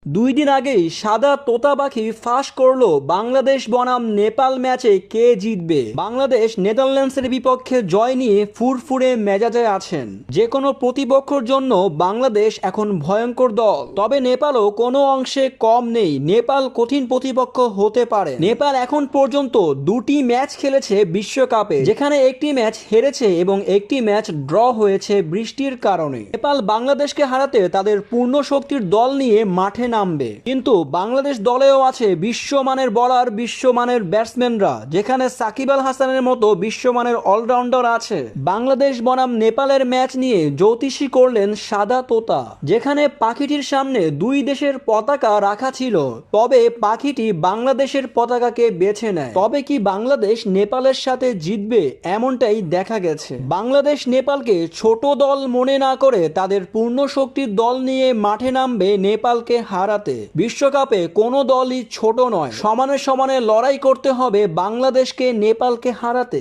দুই দিন আগেই সাদা তোতা পাখি ফাঁস করলো বাংলাদেশ বনাম নেপাল ম্যাচে কে জিতবে। বাংলাদেশ নেদারল্যান্ডসের বিপক্ষে জয় নিয়ে ফুরফুরে মেজাজে আছেন। যে কোনো প্রতিপক্ষের জন্য বাংলাদেশ এখন ভয়ঙ্কর দল, তবে নেপালও কোনো অংশে কম নেই। নেপাল কঠিন প্রতিপক্ষ হতে পারে। নেপাল এখন পর্যন্ত দুটি ম্যাচ খেলেছে বিশ্বকাপে, যেখানে একটি ম্যাচ হেরেছে এবং একটি ম্যাচ ড্র হয়েছে বৃষ্টির কারণে। নেপাল বাংলাদেশকে হারাতে তাদের পূর্ণ শক্তির দল নিয়ে মাঠে নামবে, কিন্তু বাংলাদেশ দলেও আছে বিশ্বমানের বোলার, বিশ্বমানের ব্যাটসম্যানরা, যেখানে সাকিব আল হাসানের মতো বিশ্বমানের অলরাউন্ডার আছে। বাংলাদেশ বনাম নেপালের ম্যাচ নিয়ে জ্যোতিষী করলেন সাদা তোতা, যেখানে পাখিটির সামনে দুই দেশের পতাকা রাখা ছিল, তবে পাখিটি বাংলাদেশের পতাকাকে বেছে নেয়। তবে কি বাংলাদেশ নেপালের সাথে জিতবে? এমনটাই দেখা গেছে। বাংলাদেশ নেপালকে ছোট দল মনে না করে তাদের পূর্ণ শক্তির দল নিয়ে মাঠে নামবে নেপালকে হারাতে। বিশ্বকাপে কোনো দলই ছোট নয়, সমানে সমানে লড়াই করতে হবে বাংলাদেশকে নেপালকে হারাতে।